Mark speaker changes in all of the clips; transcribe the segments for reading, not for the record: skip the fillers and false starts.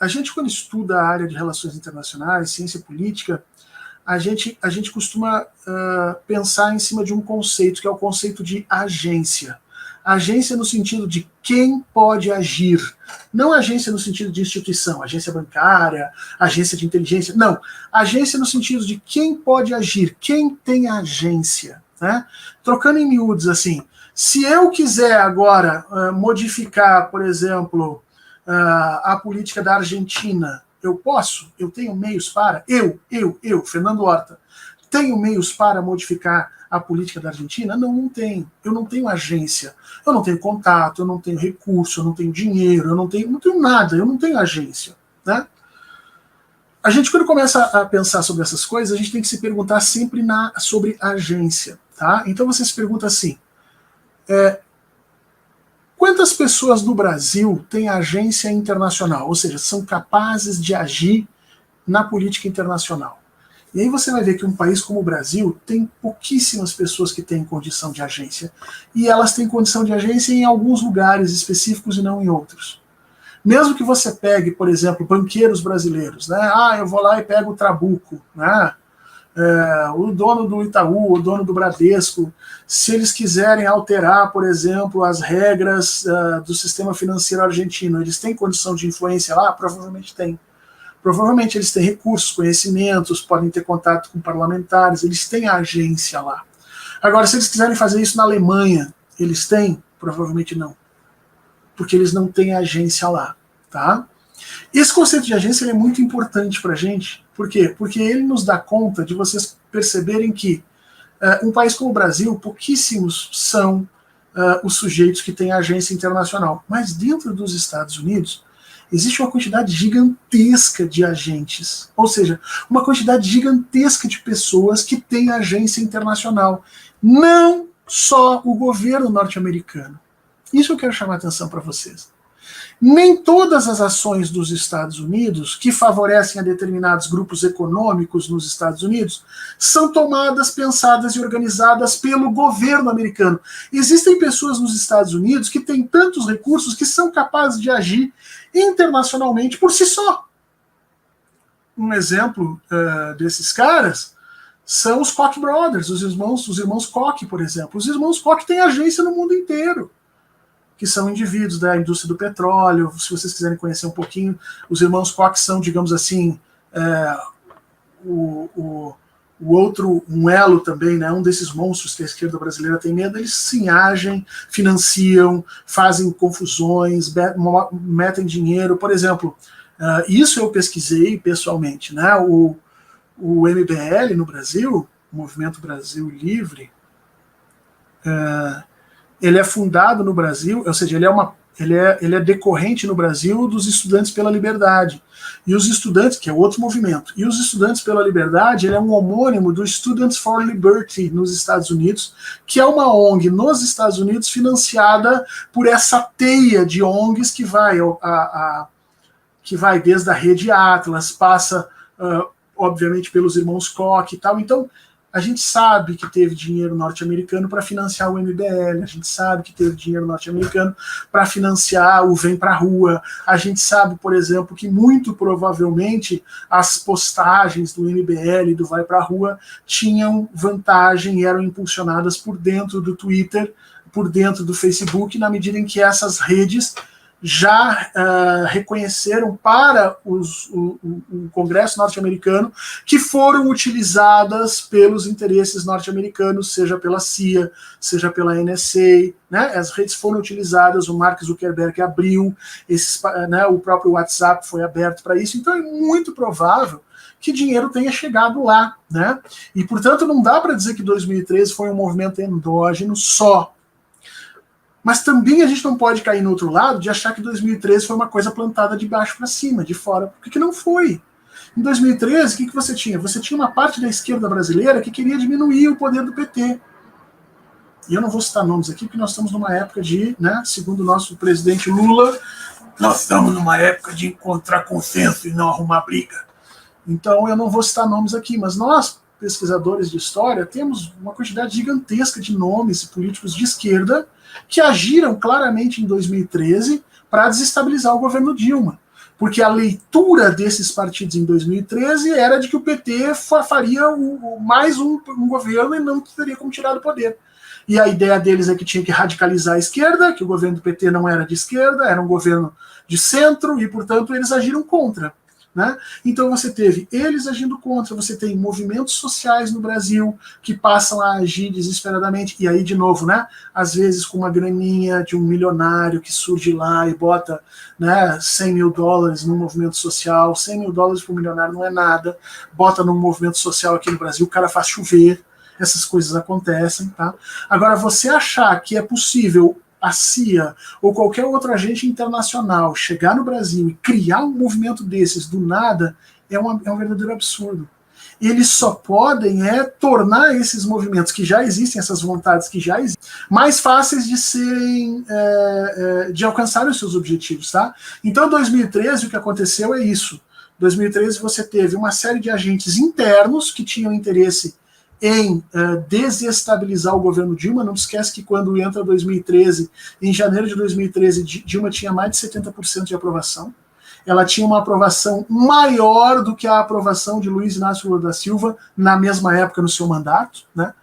Speaker 1: a gente quando estuda a área de relações internacionais, ciência política, a gente costuma pensar em cima de um conceito, que é o conceito de agência. Agência no sentido de quem pode agir. Não agência no sentido de instituição, agência bancária, agência de inteligência. Não. Agência no sentido de quem pode agir, quem tem agência. Né? Trocando em miúdos, assim, se eu quiser agora modificar, por exemplo, a política da Argentina, eu posso? Eu tenho meios para? Eu, Fernando Horta, tenho meios para modificar a política da Argentina? Não, não tenho. Eu não tenho agência. Eu não tenho contato, eu não tenho recurso, eu não tenho dinheiro, eu não tenho nada, eu não tenho agência. Né? A gente, quando começa a pensar sobre essas coisas, a gente tem que se perguntar sempre sobre agência. Tá? Então você se pergunta assim, quantas pessoas no Brasil têm agência internacional? Ou seja, são capazes de agir na política internacional. E aí você vai ver que um país como o Brasil tem pouquíssimas pessoas que têm condição de agência. E elas têm condição de agência em alguns lugares específicos e não em outros. Mesmo que você pegue, por exemplo, banqueiros brasileiros, né? Eu vou lá e pego o Trabuco, né? O dono do Itaú, o dono do Bradesco, se eles quiserem alterar, por exemplo, as regras do sistema financeiro argentino, eles têm condição de influência lá? Provavelmente têm. Provavelmente eles têm recursos, conhecimentos, podem ter contato com parlamentares, eles têm a agência lá. Agora, se eles quiserem fazer isso na Alemanha, eles têm? Provavelmente não. Porque eles não têm agência lá. Tá? Esse conceito de agência é muito importante para a gente. Por quê? Porque ele nos dá conta de vocês perceberem que um país como o Brasil, pouquíssimos são os sujeitos que têm agência internacional. Mas dentro dos Estados Unidos, existe uma quantidade gigantesca de agentes. Ou seja, uma quantidade gigantesca de pessoas que têm agência internacional. Não só o governo norte-americano. Isso eu quero chamar a atenção para vocês. Nem todas as ações dos Estados Unidos que favorecem a determinados grupos econômicos nos Estados Unidos são tomadas, pensadas e organizadas pelo governo americano. Existem pessoas nos Estados Unidos que têm tantos recursos que são capazes de agir internacionalmente por si só. Um exemplo desses caras são os Koch brothers, os irmãos Koch, por exemplo. Os irmãos Koch têm agência no mundo inteiro, que são indivíduos da indústria do petróleo. Se vocês quiserem conhecer um pouquinho, os irmãos Koch são, digamos assim, o outro, um elo também, né, um desses monstros que a esquerda brasileira tem medo. Eles sim agem, financiam, fazem confusões, metem dinheiro. Por exemplo, isso eu pesquisei pessoalmente, né, o MBL no Brasil, o Movimento Brasil Livre, ele é fundado no Brasil, ou seja, ele é decorrente no Brasil dos Estudantes pela Liberdade. E os estudantes, que é outro movimento, e os Estudantes pela Liberdade, ele é um homônimo do Students for Liberty nos Estados Unidos, que é uma ONG nos Estados Unidos financiada por essa teia de ONGs que vai desde a Rede Atlas, passa, obviamente, pelos irmãos Koch e tal. Então, a gente sabe que teve dinheiro norte-americano para financiar o MBL, a gente sabe que teve dinheiro norte-americano para financiar o Vem Pra Rua, a gente sabe, por exemplo, que muito provavelmente as postagens do MBL e do Vai Pra Rua tinham vantagem e eram impulsionadas por dentro do Twitter, por dentro do Facebook, na medida em que essas redes já reconheceram para o Congresso norte-americano que foram utilizadas pelos interesses norte-americanos, seja pela CIA, seja pela NSA, né? As redes foram utilizadas, o Mark Zuckerberg abriu, né, o próprio WhatsApp foi aberto para isso, então é muito provável que dinheiro tenha chegado lá, né? E, portanto, não dá para dizer que 2013 foi um movimento endógeno só. Mas também a gente não pode cair no outro lado de achar que 2013 foi uma coisa plantada de baixo para cima, de fora, porque não foi. Em 2013, o que você tinha? Você tinha uma parte da esquerda brasileira que queria diminuir o poder do PT. E eu não vou citar nomes aqui, porque nós estamos numa época de, né, segundo o nosso presidente Lula, nós estamos numa época de encontrar consenso e não arrumar briga. Então eu não vou citar nomes aqui, mas nós, pesquisadores de história, temos uma quantidade gigantesca de nomes e políticos de esquerda que agiram claramente em 2013 para desestabilizar o governo Dilma. Porque a leitura desses partidos em 2013 era de que o PT faria mais um governo e não teria como tirar do poder. E a ideia deles é que tinha que radicalizar a esquerda, que o governo do PT não era de esquerda, era um governo de centro, e, portanto, eles agiram contra. Né? Então você teve eles agindo contra, você tem movimentos sociais no Brasil que passam a agir desesperadamente, e aí de novo, né, às vezes com uma graninha de um milionário que surge lá e bota, né, 100 mil dólares num movimento social. 100 mil dólares para um milionário não é nada, bota num movimento social aqui no Brasil, o cara faz chover, essas coisas acontecem. Tá? Agora, você achar que é possível a CIA ou qualquer outro agente internacional chegar no Brasil e criar um movimento desses do nada é um verdadeiro absurdo. Eles só podem tornar esses movimentos que já existem, essas vontades que já existem, mais fáceis de serem, de alcançarem os seus objetivos. Tá? Então, em 2013, o que aconteceu é isso. Em 2013, você teve uma série de agentes internos que tinham interesse em desestabilizar o governo Dilma. Não esquece que quando entra 2013, em janeiro de 2013, Dilma tinha mais de 70% de aprovação. Ela tinha uma aprovação maior do que a aprovação de Luiz Inácio Lula da Silva na mesma época no seu mandato. Né?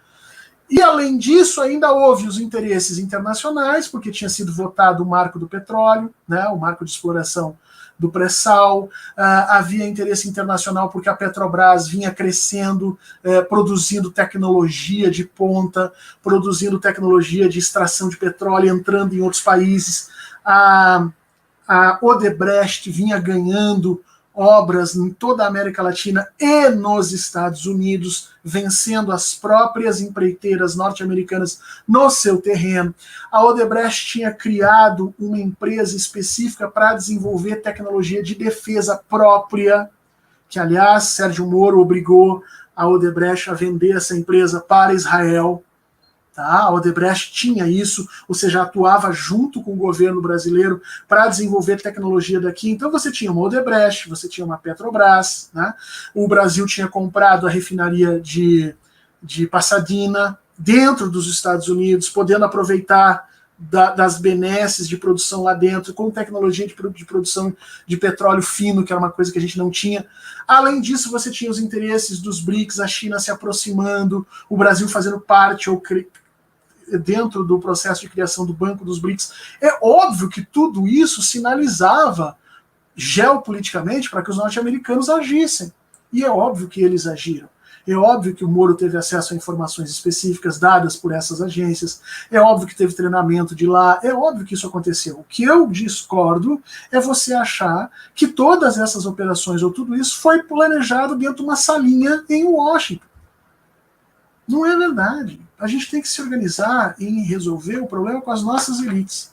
Speaker 1: E, além disso, ainda houve os interesses internacionais, porque tinha sido votado o marco do petróleo, né, o marco de exploração do pré-sal, havia interesse internacional porque a Petrobras vinha crescendo, produzindo tecnologia de ponta, produzindo tecnologia de extração de petróleo, entrando em outros países. A Odebrecht vinha ganhando obras em toda a América Latina e nos Estados Unidos, vencendo as próprias empreiteiras norte-americanas no seu terreno. A Odebrecht tinha criado uma empresa específica para desenvolver tecnologia de defesa própria, que, aliás, Sérgio Moro obrigou a Odebrecht a vender essa empresa para Israel. Tá? A Odebrecht tinha isso, ou seja, atuava junto com o governo brasileiro para desenvolver tecnologia daqui. Então você tinha uma Odebrecht, você tinha uma Petrobras, né? O Brasil tinha comprado a refinaria de Pasadena dentro dos Estados Unidos, podendo aproveitar das benesses de produção lá dentro, com tecnologia de produção de petróleo fino, que era uma coisa que a gente não tinha. Além disso, você tinha os interesses dos BRICS, a China se aproximando, o Brasil fazendo parte ou dentro do processo de criação do Banco dos BRICS. É óbvio que tudo isso sinalizava geopoliticamente para que os norte-americanos agissem. E é óbvio que eles agiram. É óbvio que o Moro teve acesso a informações específicas dadas por essas agências. É óbvio que teve treinamento de lá. É óbvio que isso aconteceu. O que eu discordo é você achar que todas essas operações ou tudo isso foi planejado dentro de uma salinha em Washington. Não é verdade. A gente tem que se organizar em resolver o problema com as nossas elites.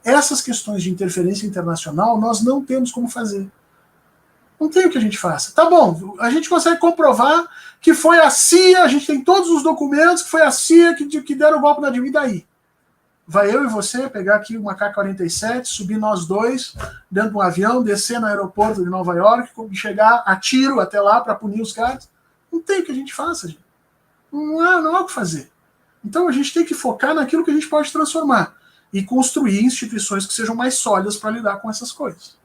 Speaker 1: Essas questões de interferência internacional nós não temos como fazer. Não tem o que a gente faça. Tá bom, a gente consegue comprovar que foi a CIA, a gente tem todos os documentos, que foi a CIA que deram o golpe na Dilma. E daí? Vai eu e você pegar aqui uma K-47, subir nós dois dentro de um avião, descer no aeroporto de Nova York, chegar a tiro até lá para punir os caras? Não tem o que a gente faça, gente. Não há o que fazer. Então a gente tem que focar naquilo que a gente pode transformar e construir instituições que sejam mais sólidas para lidar com essas coisas.